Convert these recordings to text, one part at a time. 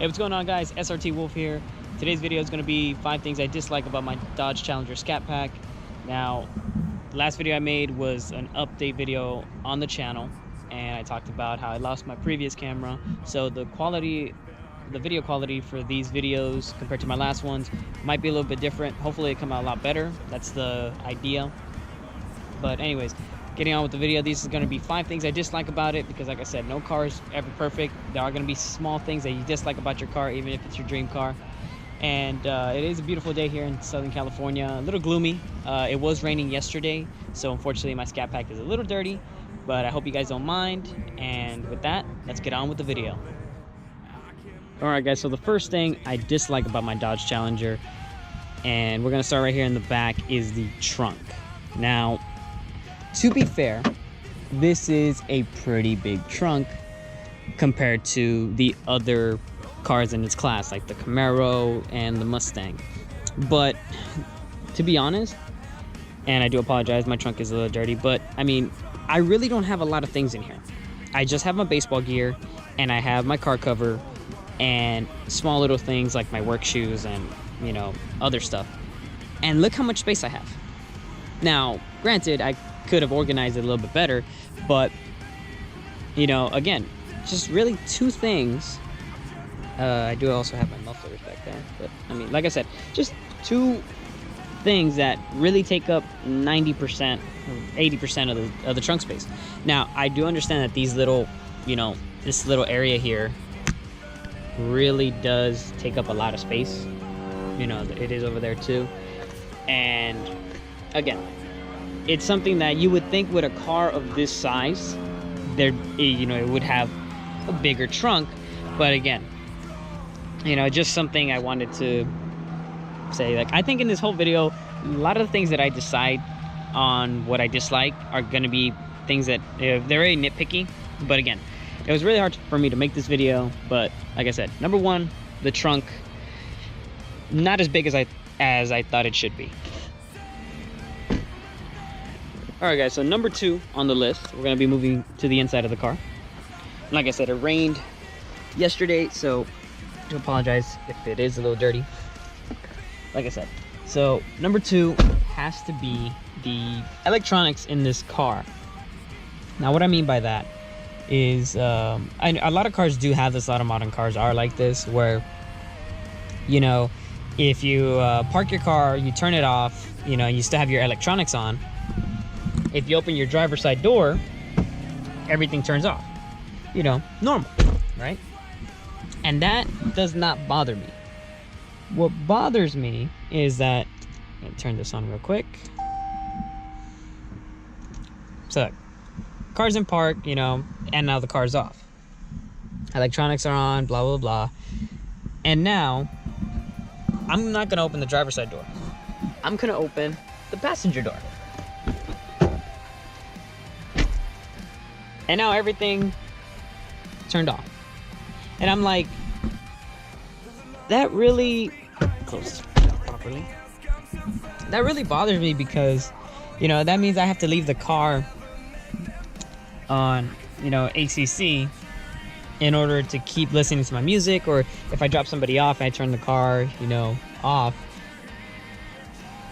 Hey, what's going on, guys? SRT Wolf here. Today's video is going to be 5 things I dislike about my Dodge Challenger Scatpack. Now, the last video I made was an update video on the channel, and I talked about how I lost my previous camera. So the video quality for these videos compared to my last ones might be a little bit different. Hopefully it come out a lot better. That's the idea. But anyways, getting on with the video, these are going to be 5 things I dislike about it, because like I said, no car is ever perfect. There are going to be small things that you dislike about your car, even if it's your dream car. And it is a beautiful day here in Southern California. A little gloomy. It was raining yesterday, so unfortunately my Scatpack is a little dirty, but I hope you guys don't mind. And with that, let's get on with the video. Alright guys, so the first thing I dislike about my Dodge Challenger, and we're going to start right here in the back, is the trunk. Now, to be fair, this is a pretty big trunk compared to the other cars in its class, like the Camaro and the Mustang. But to be honest, and I do apologize, my trunk is a little dirty, but I mean, I really don't have a lot of things in here. I just have my baseball gear, and I have my car cover, and small little things like my work shoes and, you know, other stuff. And look how much space I have. Now, granted, I could have organized it a little bit better, but, you know, again, just really 2 things. I do also have my mufflers back there, but I mean, like I said, just 2 things that really take up 90% or 80% of the trunk space. Now, I do understand that these little, you know, this little area here really does take up a lot of space. You know, it is over there too. And again, it's something that you would think with a car of this size, there, you know, it would have a bigger trunk. But again, you know, just something I wanted to say. Like, I think in this whole video, a lot of the things that I decide on what I dislike are going to be things that they're very nitpicky. But again, it was really hard for me to make this video. But like I said, number 1, the trunk, not as big as I thought it should be. Alright guys, so number 2 on the list, we're going to be moving to the inside of the car. Like I said, it rained yesterday, so I do apologize if it is a little dirty. Like I said, so number 2 has to be the electronics in this car. Now what I mean by that is, a lot of cars do have this, a lot of modern cars are like this, where, you know, if you park your car, you turn it off, you know, you still have your electronics on. If you open your driver's side door, everything turns off. You know, normal, right? And that does not bother me. What bothers me is that, let me turn this on real quick. So, car's in park, you know, and now the car's off. Electronics are on, blah, blah, blah. And now, I'm not gonna open the driver's side door. I'm gonna open the passenger door. And now everything turned off. And I'm like, that really, close properly. That really bothers me, because, you know, that means I have to leave the car on, you know, ACC in order to keep listening to my music, or if I drop somebody off and I turn the car, you know, off.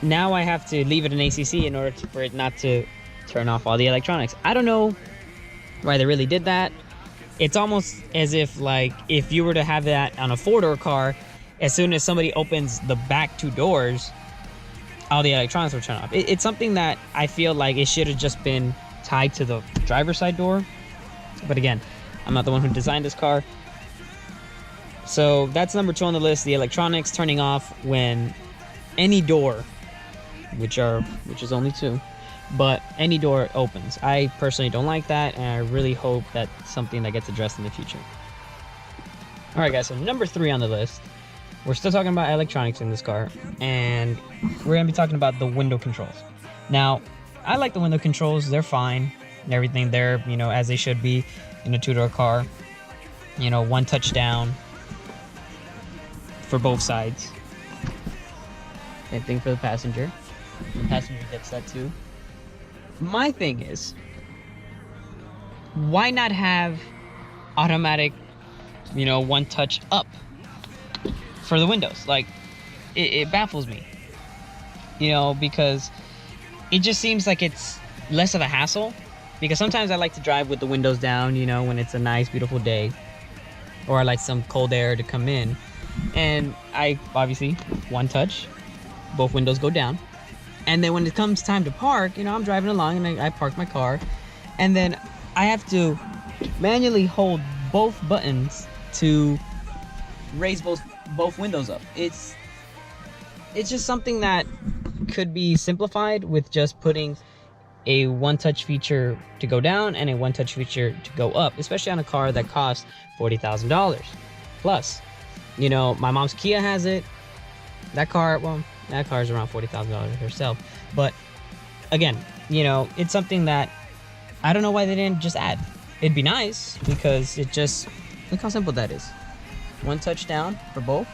Now I have to leave it in ACC in order for it not to turn off all the electronics. I don't know why they really did that. It's almost as if, like, if you were to have that on a 4-door car, as soon as somebody opens the back 2 doors, all the electronics will turn off. It's something that I feel like it should have just been tied to the driver's side door. But again, I'm not the one who designed this car. So that's number 2 on the list, the electronics turning off when any door, which is only 2, but any door opens. I personally don't like that, and I really hope that's something that gets addressed in the future. Alright guys, so number 3 on the list, we're still talking about electronics in this car, and we're going to be talking about the window controls. Now, I like the window controls. They're fine and everything. They're, you know, as they should be in a 2-door car. You know, 1 touchdown for both sides. Same thing for the passenger. The passenger gets that too. My thing is, why not have automatic, you know, 1 touch up? for the windows. Like, it baffles me, you know, because it just seems like it's less of a hassle. Because sometimes I like to drive with the windows down, you know, when it's a nice, beautiful day, or I like some cold air to come in. And I obviously one touch, both windows go down. And then when it comes time to park, you know, I'm driving along and I park my car, and then I have to manually hold both buttons to raise both windows up. It's just something that could be simplified with just putting a one-touch feature to go down and a one-touch feature to go up, especially on a car that costs $40,000 plus. You know, my mom's Kia has it. That car is around $40,000 herself. But again, you know, it's something that I don't know why they didn't just add. It'd be nice because it just, look how simple that is. One touch down for both.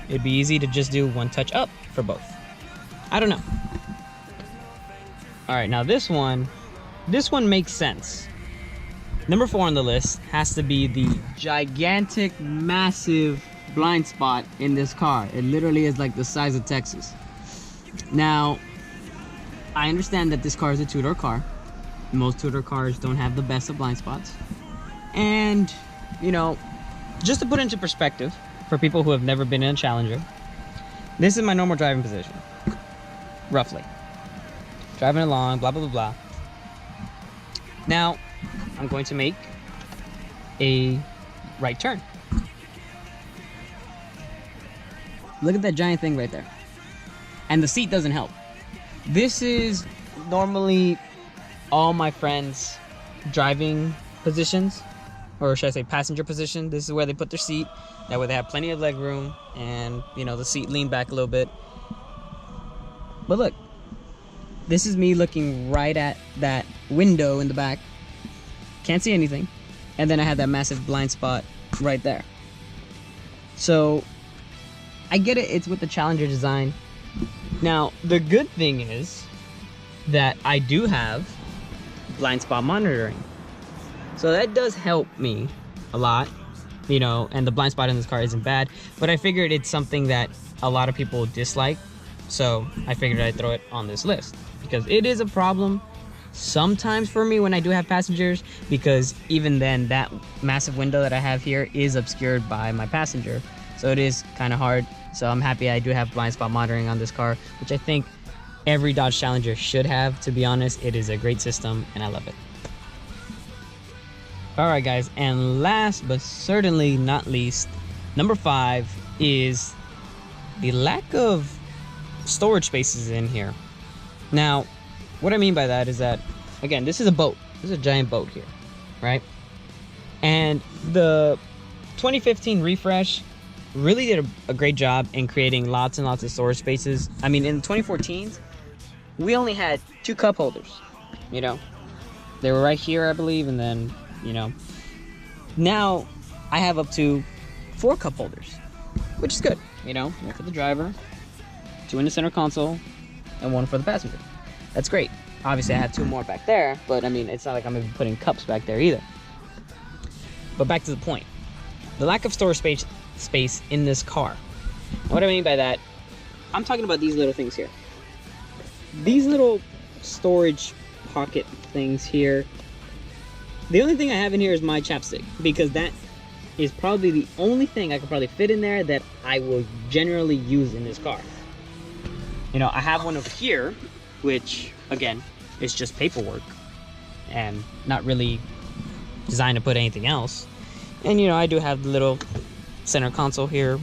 It'd be easy to just do one touch up for both. I don't know. All right, now this one makes sense. Number 4 on the list has to be the gigantic, massive blind spot in this car. It literally is like the size of Texas. Now, I understand that this car is a two-door car. Most two-door cars don't have the best of blind spots. And, you know, just to put into perspective, for people who have never been in a Challenger, this is my normal driving position, roughly. Driving along, blah, blah, blah, blah. Now, I'm going to make a right turn. Look at that giant thing right there. And the seat doesn't help. This is normally all my friends' driving positions, or should I say passenger position. This is where they put their seat. That way they have plenty of leg room and, you know, the seat leaned back a little bit. But look. This is me looking right at that window in the back. Can't see anything. And then I have that massive blind spot right there. So, I get it, it's with the Challenger design. Now, the good thing is that I do have blind spot monitoring. So that does help me a lot, you know, and the blind spot in this car isn't bad. But I figured it's something that a lot of people dislike. So I figured I'd throw it on this list. Because it is a problem sometimes for me when I do have passengers, because even then that massive window that I have here is obscured by my passenger, so it is kind of hard. So I'm happy I do have blind spot monitoring on this car, which I think every Dodge Challenger should have. To be honest, it is a great system and I love it. Alright guys, and last but certainly not least, number 5 is the lack of storage spaces in here. Now, what I mean by that is that, again, this is a boat. This is a giant boat here, right? And the 2015 refresh really did a great job in creating lots and lots of storage spaces. I mean, in the 2014s, we only had 2 cup holders, you know? They were right here, I believe, and then, you know. Now, I have up to 4 cup holders, which is good, you know? 1 for the driver, 2 in the center console, and 1 for the passenger. That's great. Obviously I have 2 more back there, but I mean, it's not like I'm gonna be putting cups back there either. But back to the point. The lack of storage space in this car. And what I mean by that, I'm talking about these little things here. These little storage pocket things here. The only thing I have in here is my chapstick, because that is probably the only thing I could probably fit in there that I will generally use in this car. You know, I have one over here, which, again, is just paperwork and not really designed to put anything else. And, you know, I do have the little center console here,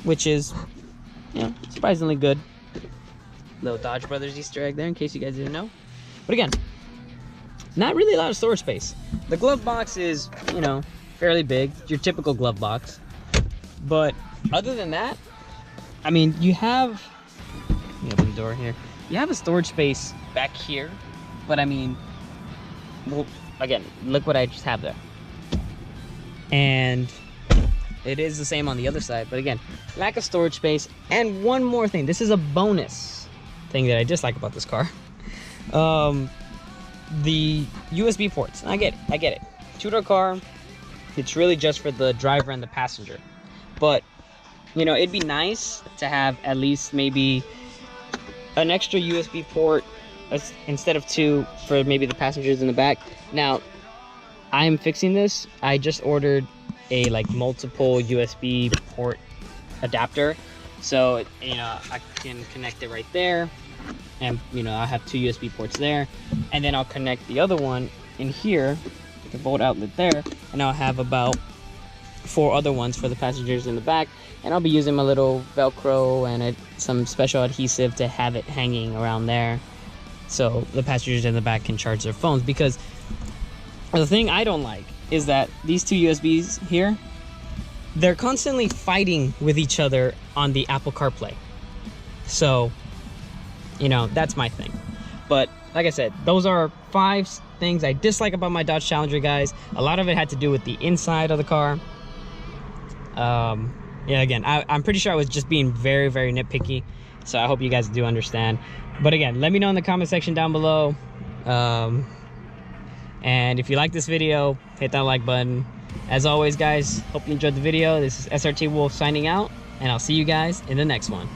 which is, you know, surprisingly good. Little Dodge Brothers Easter egg there, in case you guys didn't know. But again, not really a lot of storage space. The glove box is, you know, fairly big, your typical glove box. But other than that, I mean, you have, let me open the door here. You have a storage space back here, but I mean, well, again, look what I just have there. And it is the same on the other side, but again, lack of storage space. And one more thing, this is a bonus thing that I dislike about this car. The USB ports. I get it. Two-door car, it's really just for the driver and the passenger. But you know, it'd be nice to have at least maybe an extra USB port instead of 2 for maybe the passengers in the back. Now, I'm fixing this. I just ordered a like multiple USB port adapter, so you know I can connect it right there, and you know I have 2 USB ports there, and then I'll connect the other one in here, the volt outlet there, and I'll have about 4 other ones for the passengers in the back, and I'll be using my little Velcro and some special adhesive to have it hanging around there so the passengers in the back can charge their phones. Because the thing I don't like is that these 2 USBs here, they're constantly fighting with each other on the Apple CarPlay. So, you know, that's my thing. But like I said, those are 5 things I dislike about my Dodge Challenger, guys. A lot of it had to do with the inside of the car. Yeah, again, I'm pretty sure I was just being very, very nitpicky. So I hope you guys do understand. But again, let me know in the comment section down below. And if you like this video, hit that like button. As always, guys, hope you enjoyed the video. This is SRT Wolf signing out, and I'll see you guys in the next one.